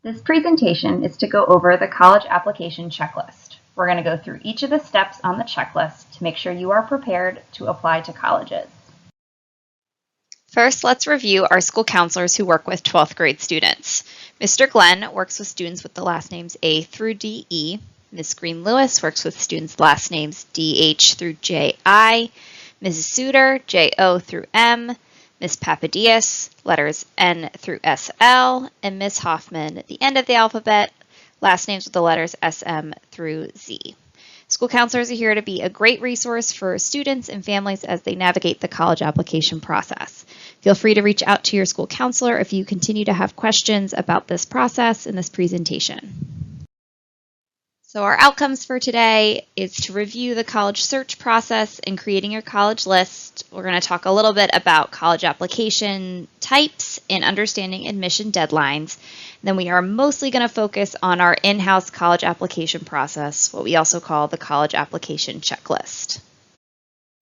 This presentation is to go over the college application checklist. We're going to go through each of the steps on the checklist to make sure you are prepared to apply to colleges. First, let's review our school counselors who work with 12th grade students. Mr. Glenn works with students with the last names A through DE. Ms. Green-Lewis works with students' last names DH through JI. Mrs. Suter, JO through M. Ms. Papadias, letters N through SL. And Ms. Hoffman, the end of the alphabet, last names with the letters SM through Z. School counselors are here to be a great resource for students and families as they navigate the college application process. Feel free to reach out to your school counselor if you continue to have questions about this process and this presentation. So our outcomes for today is to review the college search process and creating your college list. We're going to talk a little bit about college application types and understanding admission deadlines. Then we are mostly going to focus on our in-house college application process, what we also call the college application checklist.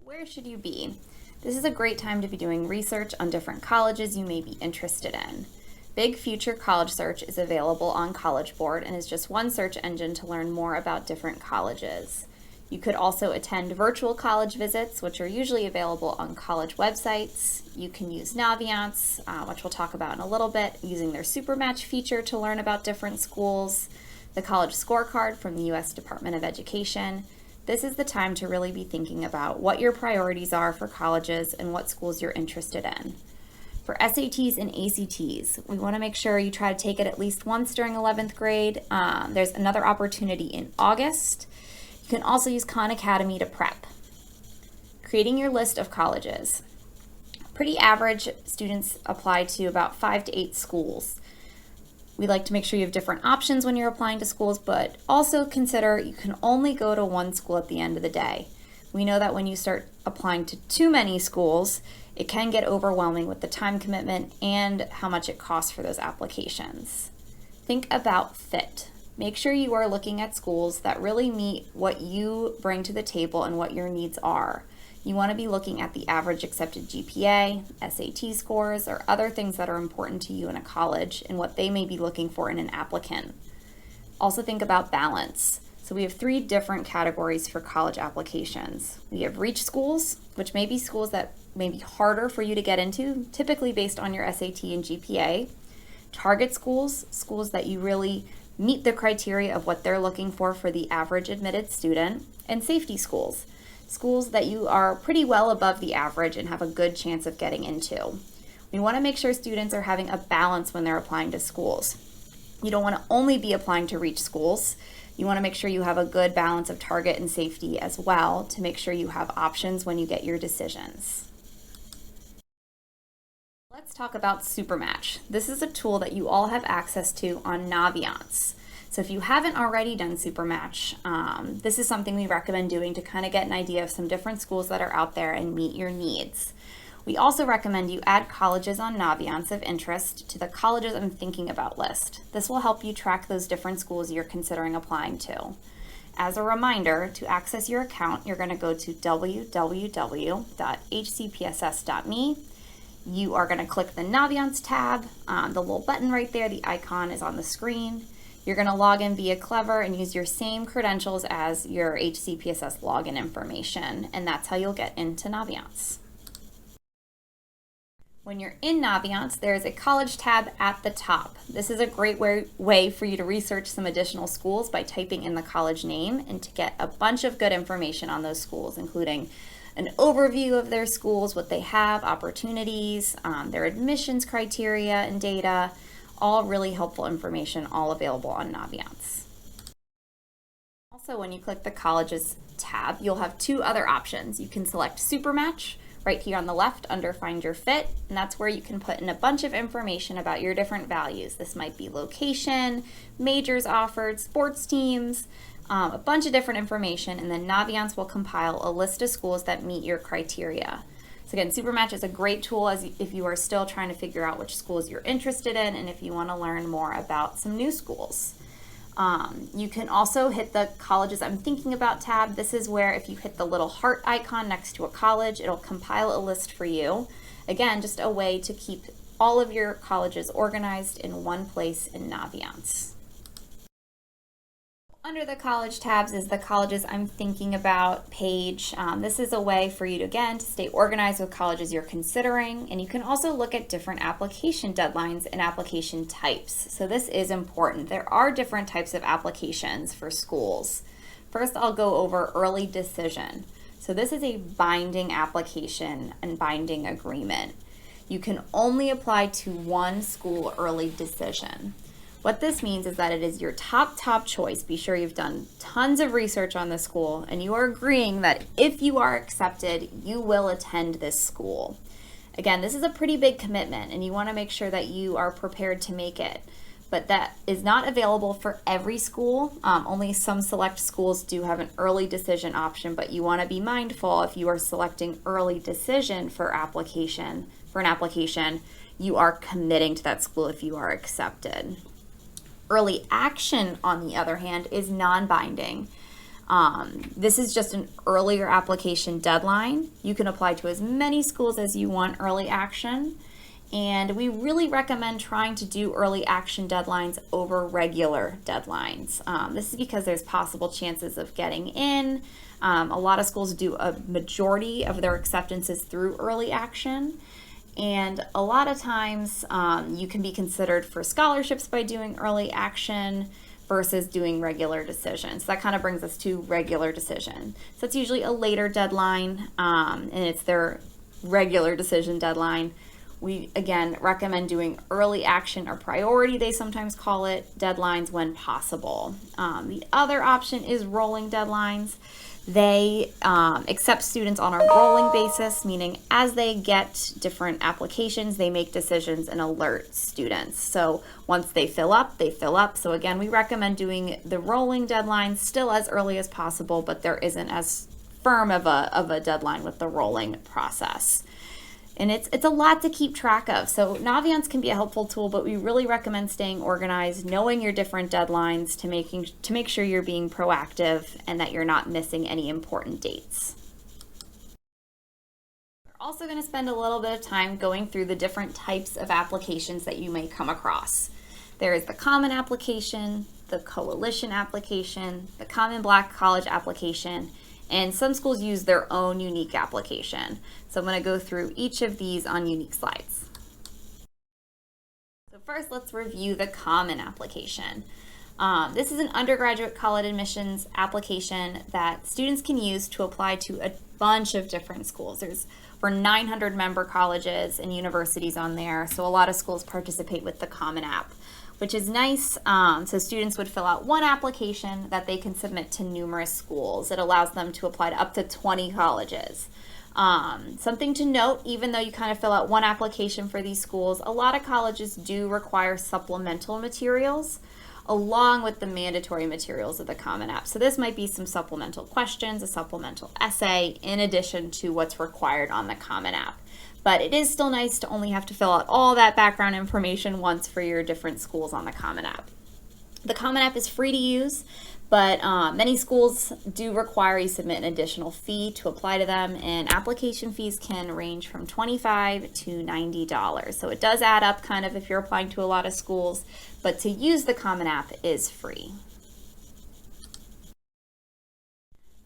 Where should you be? This is a great time to be doing research on different colleges you may be interested in. Big Future College Search is available on College Board and is just one search engine to learn more about different colleges. You could also attend virtual college visits, which are usually available on college websites. You can use Naviance, which we'll talk about in a little bit, using their Supermatch feature to learn about different schools, the College Scorecard from the U.S. Department of Education. This is the time to really be thinking about what your priorities are for colleges and what schools you're interested in. For SATs and ACTs, we want to make sure you try to take it at least once during 11th grade. There's another opportunity in August. You can also use Khan Academy to prep. Creating your list of colleges. Pretty average, students apply to about 5 to 8 schools. We like to make sure you have different options when you're applying to schools, but also consider you can only go to one school at the end of the day. We know that when you start applying to too many schools, it can get overwhelming with the time commitment and how much it costs for those applications. Think about fit. Make sure you are looking at schools that really meet what you bring to the table and what your needs are. You want to be looking at the average accepted GPA, SAT scores, or other things that are important to you in a college and what they may be looking for in an applicant. Also think about balance. So we have 3 different categories for college applications. We have reach schools, which may be schools that may be harder for you to get into, typically based on your SAT and GPA. Target schools, schools that you really meet the criteria of what they're looking for the average admitted student. And safety schools, schools that you are pretty well above the average and have a good chance of getting into. We want to make sure students are having a balance when they're applying to schools. You don't want to only be applying to reach schools. You want to make sure you have a good balance of target and safety as well to make sure you have options when you get your decisions. Let's talk about Supermatch. This is a tool that you all have access to on Naviance. So if you haven't already done Supermatch, this is something we recommend doing to kind of get an idea of some different schools that are out there and meet your needs. We also recommend you add colleges on Naviance of interest to the colleges I'm thinking about list. This will help you track those different schools you're considering applying to. As a reminder, to access your account, you're going to go to www.hcpss.me. You are going to click the Naviance tab, the little button right there, the icon is on the screen. You're going to log in via Clever and use your same credentials as your HCPSS login information, and that's how you'll get into Naviance. When you're in Naviance, there's a college tab at the top. This is a great way for you to research some additional schools by typing in the college name and to get a bunch of good information on those schools, including an overview of their schools, what they have, opportunities, their admissions criteria and data, all really helpful information, all available on Naviance. Also, when you click the Colleges tab, you'll have 2 other options. You can select Supermatch right here on the left under Find Your Fit, and that's where you can put in a bunch of information about your different values. This might be location, majors offered, sports teams, a bunch of different information, and then Naviance will compile a list of schools that meet your criteria. So again, Supermatch is a great tool if you are still trying to figure out which schools you're interested in and if you want to learn more about some new schools. You can also hit the Colleges I'm Thinking About tab. This is where if you hit the little heart icon next to a college, it'll compile a list for you. Again, just a way to keep all of your colleges organized in one place in Naviance. Under the college tabs is the colleges I'm thinking about page. This is a way for you to, again, to stay organized with colleges you're considering, and you can also look at different application deadlines and application types. So this is important. There are different types of applications for schools. First, I'll go over early decision. So this is a binding application and binding agreement. You can only apply to one school early decision. What this means is that it is your top choice. Be sure you've done tons of research on the school and you are agreeing that if you are accepted, you will attend this school. Again, this is a pretty big commitment and you want to make sure that you are prepared to make it. But that is not available for every school. Only some select schools do have an early decision option, but you want to be mindful if you are selecting early decision for an application, you are committing to that school if you are accepted. Early action, on the other hand, is non-binding. This is just an earlier application deadline. You can apply to as many schools as you want early action, and we really recommend trying to do early action deadlines over regular deadlines. This is because there's possible chances of getting in. A lot of schools do a majority of their acceptances through early action. And a lot of times you can be considered for scholarships by doing early action versus doing regular decision. So that kind of brings us to regular decision. So it's usually a later deadline and it's their regular decision deadline. We, again, recommend doing early action or priority, they sometimes call it, deadlines when possible. The other option is rolling deadlines. They accept students on a rolling basis, meaning as they get different applications, they make decisions and alert students. So once they fill up, they fill up. So again, we recommend doing the rolling deadline still as early as possible, but there isn't as firm of a deadline with the rolling process. And it's a lot to keep track of. So Naviance can be a helpful tool, but we really recommend staying organized, knowing your different deadlines to make sure you're being proactive and that you're not missing any important dates. We're also going to spend a little bit of time going through the different types of applications that you may come across. There is the Common Application, the Coalition Application, the Common Black College Application, and some schools use their own unique application. So I'm going to go through each of these on unique slides. So first, let's review the Common Application. This is an undergraduate college admissions application that students can use to apply to a bunch of different schools. There's over 900 member colleges and universities on there, so a lot of schools participate with the Common App, which is nice. So students would fill out one application that they can submit to numerous schools. It allows them to apply to up to 20 colleges. Something to note, even though you kind of fill out one application for these schools, a lot of colleges do require supplemental materials along with the mandatory materials of the Common App. So this might be some supplemental questions, a supplemental essay, in addition to what's required on the Common App. But it is still nice to only have to fill out all that background information once for your different schools on the Common App. The Common App is free to use, but many schools do require you submit an additional fee to apply to them, and application fees can range from $25 to $90. So it does add up kind of if you're applying to a lot of schools, but to use the Common App is free.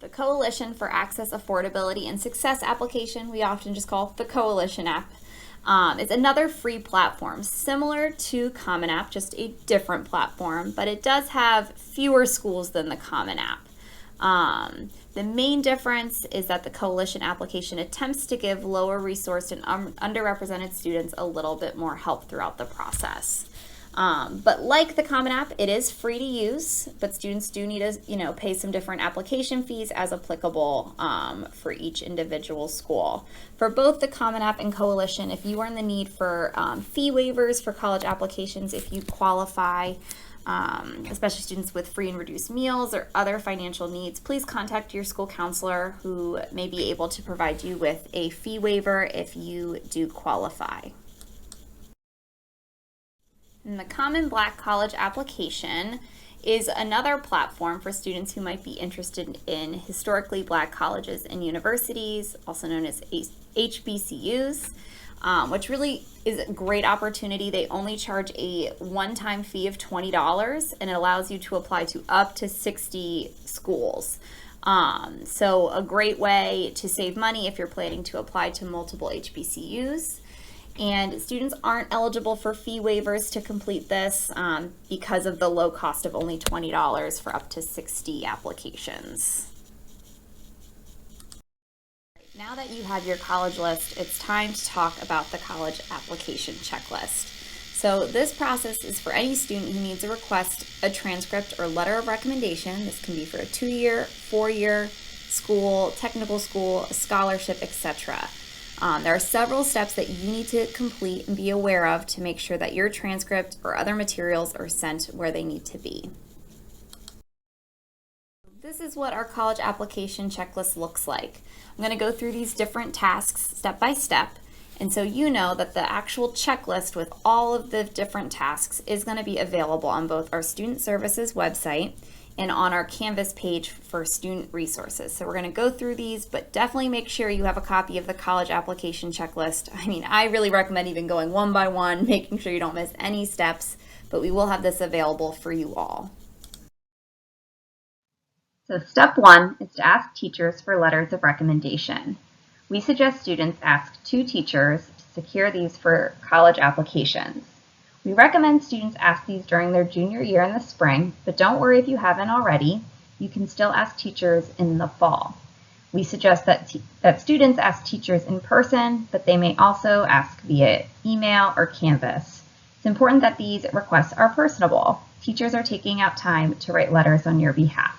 The Coalition for Access, Affordability, and Success application, we often just call the Coalition app. It's another free platform, similar to Common App, just a different platform, but it does have fewer schools than the Common App. The main difference is that the Coalition application attempts to give lower resourced and underrepresented students a little bit more help throughout the process. But like the Common App, it is free to use, but students do need to, pay some different application fees as applicable for each individual school. For both the Common App and Coalition, if you are in the need for fee waivers for college applications, if you qualify, especially students with free and reduced meals or other financial needs, please contact your school counselor who may be able to provide you with a fee waiver if you do qualify. And the Common Black College application is another platform for students who might be interested in historically black colleges and universities, also known as HBCUs. which really is a great opportunity. They only charge a one-time fee of $20, and it allows you to apply to up to 60 schools. So a great way to save money if you're planning to apply to multiple HBCUs. And students aren't eligible for fee waivers to complete this because of the low cost of only $20 for up to 60 applications. Now that you have your college list, it's time to talk about the college application checklist. So this process is for any student who needs to request a transcript or letter of recommendation. This can be for a 2-year, 4-year school, technical school, a scholarship, etc. There are several steps that you need to complete and be aware of to make sure that your transcript or other materials are sent where they need to be. This is what our college application checklist looks like. I'm going to go through these different tasks step by step, and so you know that the actual checklist with all of the different tasks is going to be available on both our Student Services website and on our Canvas page for student resources. So we're going to go through these, but definitely make sure you have a copy of the college application checklist. I mean, I really recommend even going one by one, making sure you don't miss any steps, but we will have this available for you all. So step 1 is to ask teachers for letters of recommendation. We suggest students ask 2 teachers to secure these for college applications. We recommend students ask these during their junior year in the spring, but don't worry if you haven't already. You can still ask teachers in the fall. We suggest that students ask teachers in person, but they may also ask via email or Canvas. It's important that these requests are personable. Teachers are taking out time to write letters on your behalf.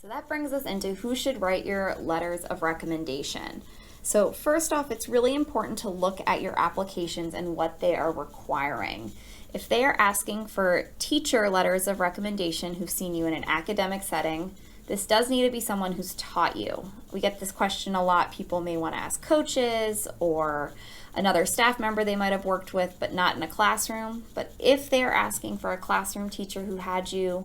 So that brings us into who should write your letters of recommendation. So first off, it's really important to look at your applications and what they are requiring. If they are asking for teacher letters of recommendation who've seen you in an academic setting, this does need to be someone who's taught you. We get this question a lot. People may want to ask coaches or another staff member they might have worked with, but not in a classroom. But if they're asking for a classroom teacher who had you,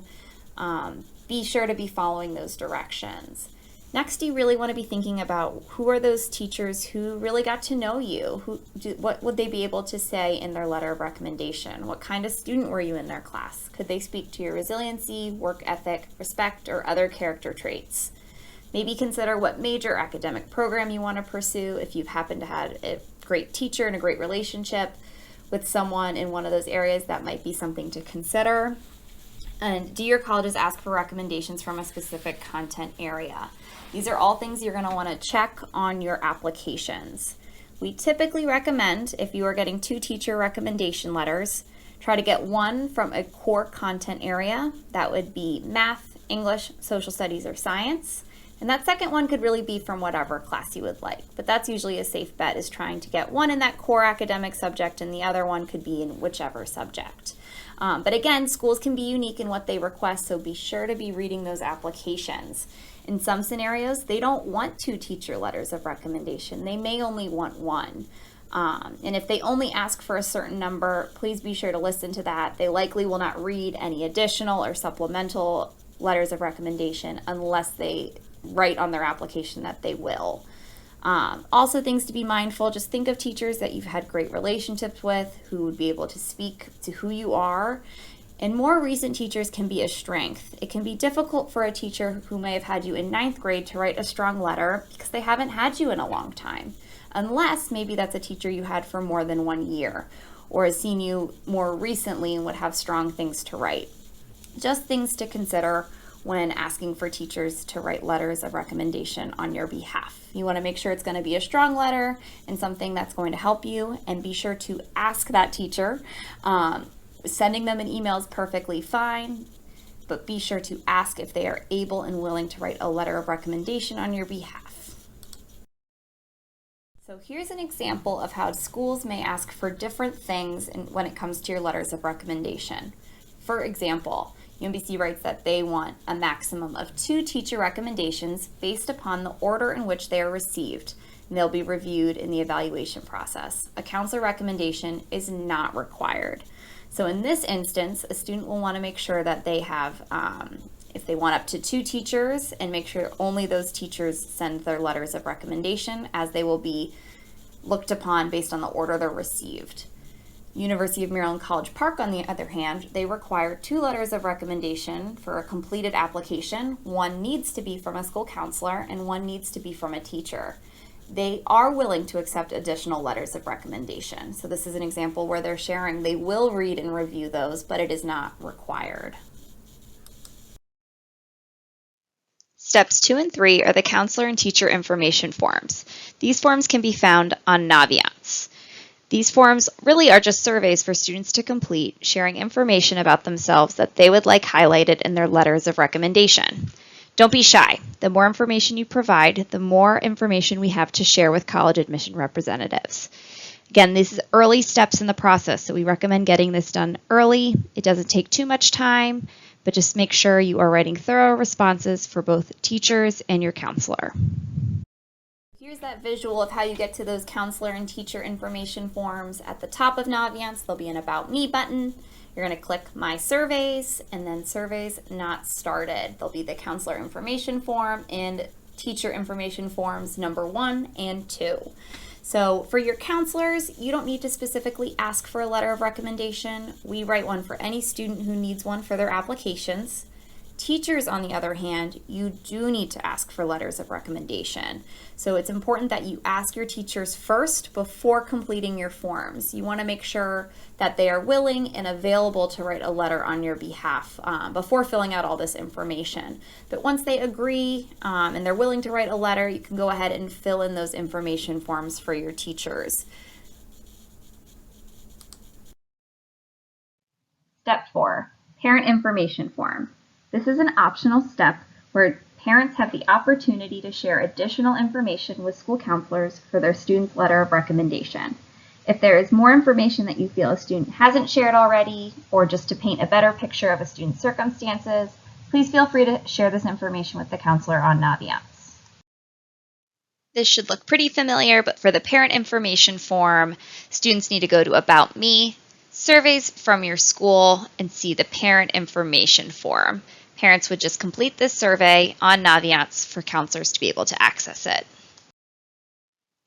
be sure to be following those directions. Next, you really want to be thinking about who are those teachers who really got to know you. What would they be able to say in their letter of recommendation? What kind of student were you in their class? Could they speak to your resiliency, work ethic, respect, or other character traits? Maybe consider what major academic program you want to pursue. If you've happened to have a great teacher and a great relationship with someone in one of those areas, that might be something to consider. And do your colleges ask for recommendations from a specific content area? These are all things you're going to want to check on your applications. We typically recommend, if you are getting 2 teacher recommendation letters, try to get one from a core content area. That would be math, English, social studies, or science. And that second one could really be from whatever class you would like. But that's usually a safe bet, is trying to get one in that core academic subject and the other one could be in whichever subject. But again, schools can be unique in what they request, so be sure to be reading those applications. In some scenarios, they don't want 2 teacher letters of recommendation. They may only want 1. And if they only ask for a certain number, please be sure to listen to that. They likely will not read any additional or supplemental letters of recommendation unless they write on their application that they will. Also, things to be mindful, just think of teachers that you've had great relationships with who would be able to speak to who you are. And more recent teachers can be a strength. It can be difficult for a teacher who may have had you in 9th grade to write a strong letter because they haven't had you in a long time, unless maybe that's a teacher you had for more than 1 year or has seen you more recently and would have strong things to write. Just things to consider when asking for teachers to write letters of recommendation on your behalf. You want to make sure it's going to be a strong letter and something that's going to help you, and be sure to ask that teacher. Sending them an email is perfectly fine, but be sure to ask if they are able and willing to write a letter of recommendation on your behalf. So here's an example of how schools may ask for different things when it comes to your letters of recommendation. For example, UMBC writes that they want a maximum of 2 teacher recommendations based upon the order in which they are received, and they'll be reviewed in the evaluation process. A counselor recommendation is not required. So in this instance, a student will want to make sure that they have, if they want up to 2 teachers, and make sure only those teachers send their letters of recommendation, as they will be looked upon based on the order they're received. University of Maryland College Park, on the other hand, they require 2 letters of recommendation for a completed application. One needs to be from a school counselor and one needs to be from a teacher. They are willing to accept additional letters of recommendation. So this is an example where they're sharing they will read and review those, but it is not required. Steps 2 and 3 are the counselor and teacher information forms. These forms can be found on Naviance. These forms really are just surveys for students to complete, sharing information about themselves that they would like highlighted in their letters of recommendation. Don't be shy. The more information you provide, the more information we have to share with college admission representatives. Again, these are early steps in the process, so we recommend getting this done early. It doesn't take too much time, but just make sure you are writing thorough responses for both teachers and your counselor. Here's that visual of how you get to those counselor and teacher information forms. At the top of Naviance, there'll be an About Me button. You're going to click My Surveys, and then Surveys Not Started. There'll be the counselor information form and teacher information forms number 1 and 2. So for your counselors, you don't need to specifically ask for a letter of recommendation. We write one for any student who needs one for their applications. Teachers, on the other hand, you do need to ask for letters of recommendation. So it's important that you ask your teachers first before completing your forms. You want to make sure that they are willing and available to write a letter on your behalf before filling out all this information. But once they agree and they're willing to write a letter, you can go ahead and fill in those information forms for your teachers. Step 4, Parent Information Form. This is an optional step where parents have the opportunity to share additional information with school counselors for their student's letter of recommendation. If there is more information that you feel a student hasn't shared already, or just to paint a better picture of a student's circumstances, please feel free to share this information with the counselor on Naviance. This should look pretty familiar, but for the parent information form, students need to go to About Me, Surveys from your school, and see the parent information form. Parents would just complete this survey on Naviance for counselors to be able to access it.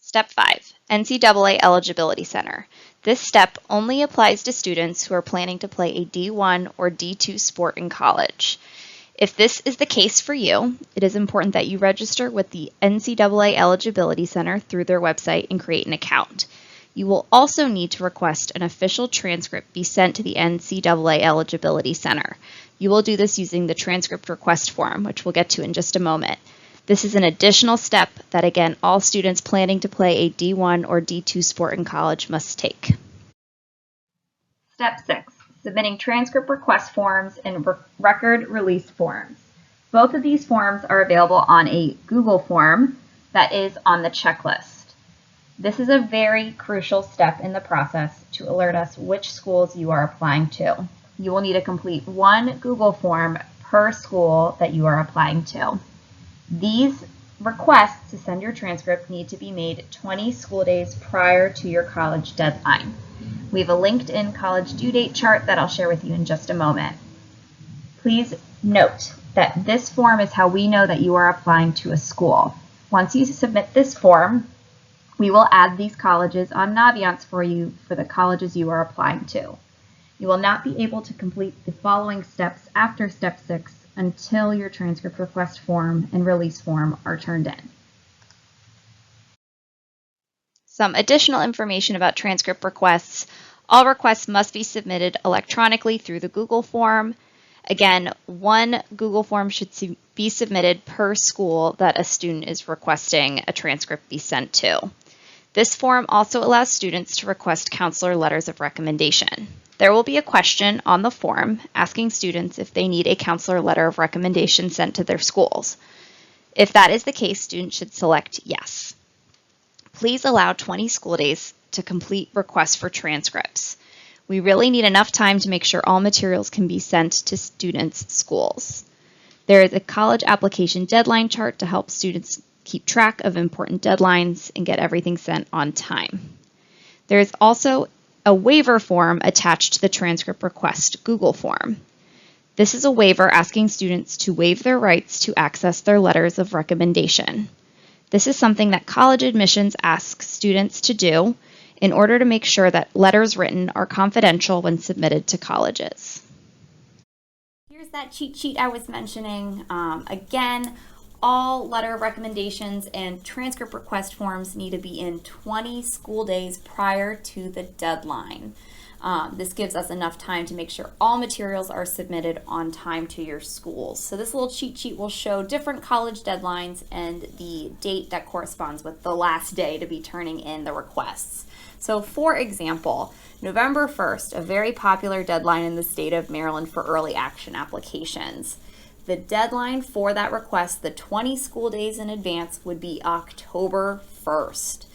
Step 5, NCAA Eligibility Center. This step only applies to students who are planning to play a D1 or D2 sport in college. If this is the case for you, it is important that you register with the NCAA Eligibility Center through their website and create an account. You will also need to request an official transcript be sent to the NCAA Eligibility Center. You will do this using the transcript request form, which we'll get to in just a moment. This is an additional step that, again, all students planning to play a D1 or D2 sport in college must take. Step 6, Submitting transcript request forms and record release forms. Both of these forms are available on a Google form that is on the checklist. This is a very crucial step in the process to alert us which schools you are applying to. You will need to complete one Google form per school that you are applying to. These requests to send your transcript need to be made 20 school days prior to your college deadline. We have a linked-in college due date chart that I'll share with you in just a moment. Please note that this form is how we know that you are applying to a school. Once you submit this form, we will add these colleges on Naviance for you for the colleges you are applying to. You will not be able to complete the following steps after step 6 until your transcript request form and release form are turned in. Some additional information about transcript requests. All requests must be submitted electronically through the Google form. Again, one Google form should be submitted per school that a student is requesting a transcript be sent to. This form also allows students to request counselor letters of recommendation. There will be a question on the form asking students if they need a counselor letter of recommendation sent to their schools. If that is the case, students should select yes. Please allow 20 school days to complete requests for transcripts. We really need enough time to make sure all materials can be sent to students' schools. There is a college application deadline chart to help students keep track of important deadlines and get everything sent on time. There is also a waiver form attached to the transcript request Google form. This is a waiver asking students to waive their rights to access their letters of recommendation. This is something that college admissions asks students to do in order to make sure that letters written are confidential when submitted to colleges. Here's that cheat sheet I was mentioning. Again, all letter of recommendations and transcript request forms need to be in 20 school days prior to the deadline. This gives us enough time to make sure all materials are submitted on time to your schools. So this little cheat sheet will show different college deadlines and the date that corresponds with the last day to be turning in the requests. So for example, November 1st, a very popular deadline in the state of Maryland for early action applications. The deadline for that request, the 20 school days in advance, would be October 1st.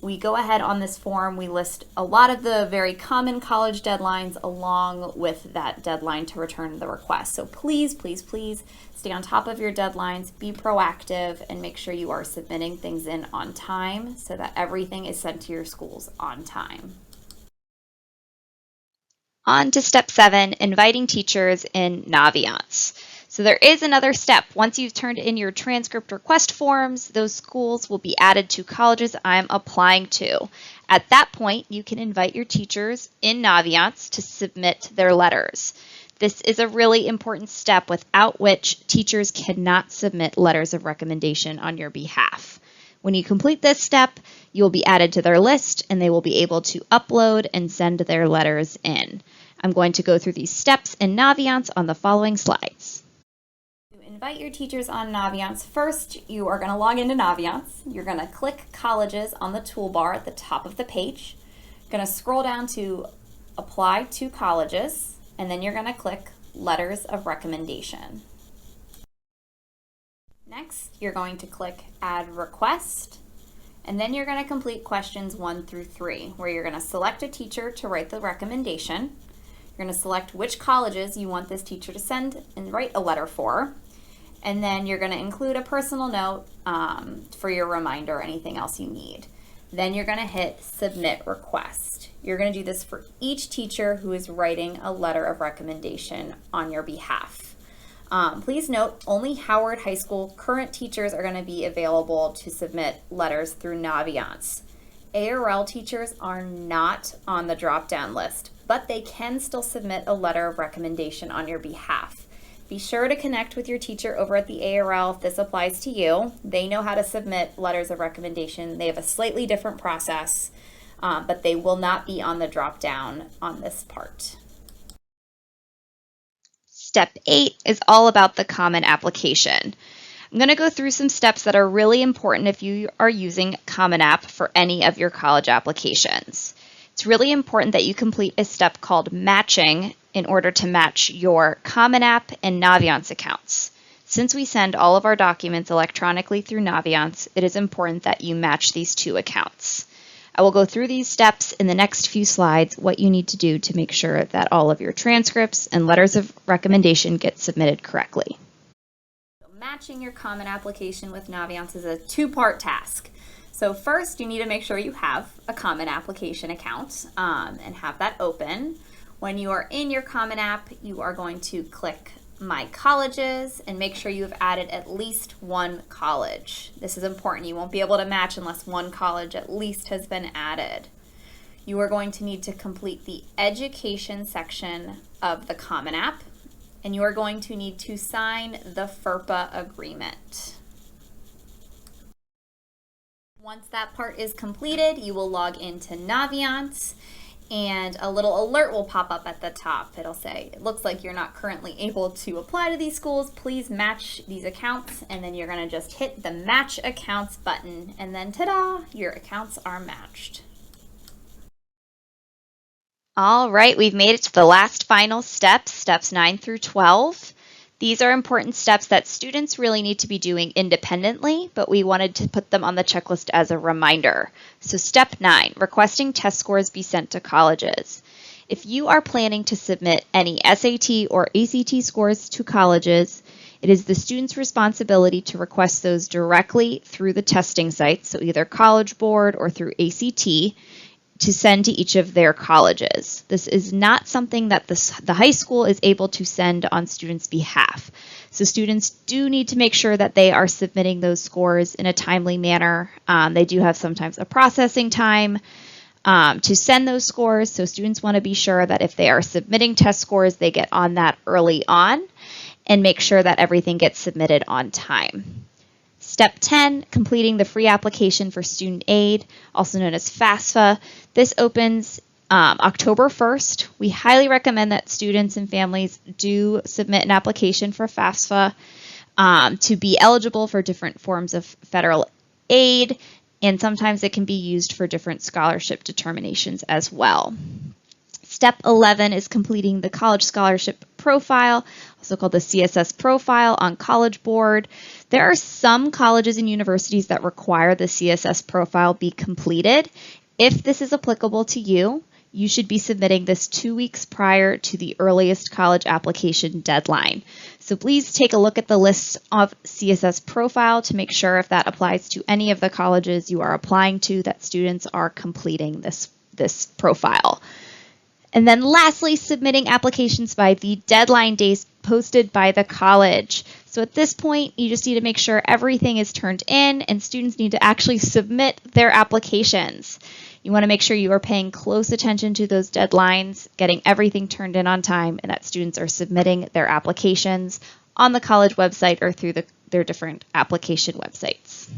We go ahead on this form, we list a lot of the very common college deadlines along with that deadline to return the request. So please, please, please stay on top of your deadlines, be proactive, and make sure you are submitting things in on time so that everything is sent to your schools on time. On to step 7, inviting teachers in Naviance. So there is another step. Once you've turned in your transcript request forms, those schools will be added to colleges I'm applying to. At that point, you can invite your teachers in Naviance to submit their letters. This is a really important step without which teachers cannot submit letters of recommendation on your behalf. When you complete this step, you will be added to their list and they will be able to upload and send their letters in. I'm going to go through these steps in Naviance on the following slides. Invite your teachers on Naviance. First, you are going to log into Naviance. You're going to click Colleges on the toolbar at the top of the page. You're going to scroll down to Apply to Colleges, and then you're going to click Letters of Recommendation. Next, you're going to click Add Request, and then you're going to complete questions 1 through 3, where you're going to select a teacher to write the recommendation. You're going to select which colleges you want this teacher to send and write a letter for. And then you're going to include a personal note for your reminder or anything else you need. Then you're going to hit Submit Request. You're going to do this for each teacher who is writing a letter of recommendation on your behalf. Please note, only Howard High School current teachers are going to be available to submit letters through Naviance. ARL teachers are not on the drop-down list, but they can still submit a letter of recommendation on your behalf. Be sure to connect with your teacher over at the ARL if this applies to you. They know how to submit letters of recommendation. They have a slightly different process, but they will not be on the drop-down on this part. Step 8 is all about the Common Application. I'm going to go through some steps that are really important if you are using Common App for any of your college applications. It's really important that you complete a step called matching in order to match your Common App and Naviance accounts. Since we send all of our documents electronically through Naviance, it is important that you match these two accounts. I will go through these steps in the next few slides, what you need to do to make sure that all of your transcripts and letters of recommendation get submitted correctly. Matching your Common Application with Naviance is a two-part task. So first, you need to make sure you have a Common Application account and have that open. When you are in your Common App, you are going to click My Colleges and make sure you have added at least one college. This is important. You won't be able to match unless one college at least has been added. You are going to need to complete the Education section of the Common App, and you are going to need to sign the FERPA agreement. Once that part is completed, you will log into Naviance and a little alert will pop up at the top. It'll say, it looks like you're not currently able to apply to these schools. Please match these accounts. And then you're going to just hit the Match Accounts button. And then ta-da, your accounts are matched. All right, we've made it to the last final steps, steps 9 through 12. These are important steps that students really need to be doing independently, but we wanted to put them on the checklist as a reminder. So step 9, requesting test scores be sent to colleges. If you are planning to submit any SAT or ACT scores to colleges, it is the student's responsibility to request those directly through the testing sites, so either College Board or through ACT, to send to each of their colleges. This is not something that the high school is able to send on students' behalf. So students do need to make sure that they are submitting those scores in a timely manner. They do have sometimes a processing time to send those scores. So students want to be sure that if they are submitting test scores, they get on that early on and make sure that everything gets submitted on time. Step 10, completing the free application for student aid, also known as FAFSA. This opens October 1st. We highly recommend that students and families do submit an application for FAFSA to be eligible for different forms of federal aid, and sometimes it can be used for different scholarship determinations as well. Step 11 is completing the college scholarship profile, also called the CSS profile on College Board. There are some colleges and universities that require the CSS profile be completed. If this is applicable to you, you should be submitting this 2 weeks prior to the earliest college application deadline. So please take a look at the list of CSS profile to make sure if that applies to any of the colleges you are applying to, that students are completing this profile. And then lastly, submitting applications by the deadline days posted by the college. So at this point, you just need to make sure everything is turned in and students need to actually submit their applications. You want to make sure you are paying close attention to those deadlines, getting everything turned in on time, and that students are submitting their applications on the college website or through their different application websites.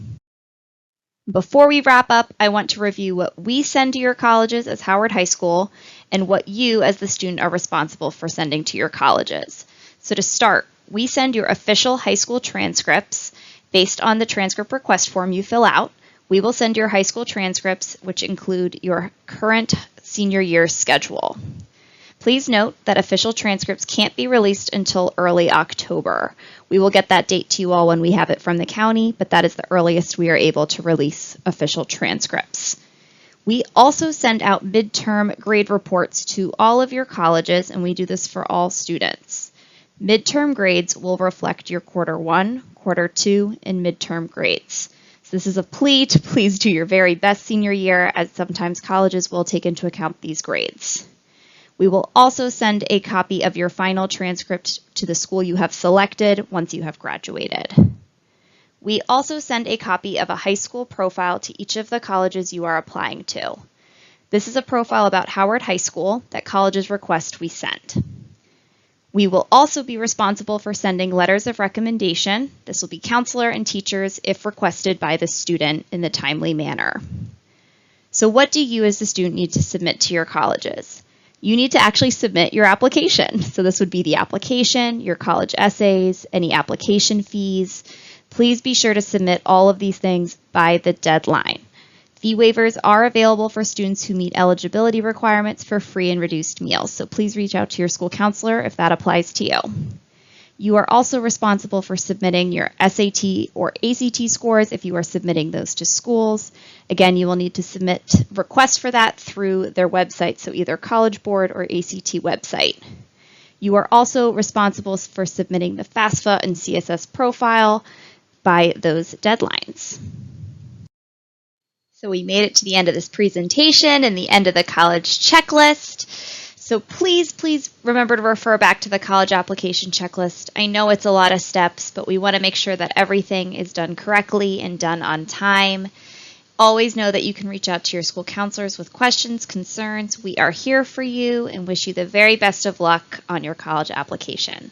Before we wrap up, I want to review what we send to your colleges as Howard High School and what you as the student are responsible for sending to your colleges. So to start, we send your official high school transcripts based on the transcript request form you fill out. We will send your high school transcripts, which include your current senior year schedule. Please note that official transcripts can't be released until early October. We will get that date to you all when we have it from the county, but that is the earliest we are able to release official transcripts. We also send out midterm grade reports to all of your colleges, and we do this for all students. Midterm grades will reflect your quarter 1, quarter 2, and midterm grades. So this is a plea to please do your very best senior year, as sometimes colleges will take into account these grades. We will also send a copy of your final transcript to the school you have selected once you have graduated. We also send a copy of a high school profile to each of the colleges you are applying to. This is a profile about Howard High School that colleges request we send. We will also be responsible for sending letters of recommendation. This will be counselor and teachers if requested by the student in the timely manner. So what do you as the student need to submit to your colleges? You need to actually submit your application. So this would be the application, your college essays, any application fees. Please be sure to submit all of these things by the deadline. Fee waivers are available for students who meet eligibility requirements for free and reduced meals. So please reach out to your school counselor if that applies to you. You are also responsible for submitting your SAT or ACT scores if you are submitting those to schools. Again, you will need to submit requests for that through their website, so either College Board or ACT website. You are also responsible for submitting the FAFSA and CSS profile by those deadlines. So we made it to the end of this presentation and the end of the college checklist. So please remember to refer back to the college application checklist. I know it's a lot of steps, but we want to make sure that everything is done correctly and done on time. Always know that you can reach out to your school counselors with questions, concerns. We are here for you and wish you the very best of luck on your college application.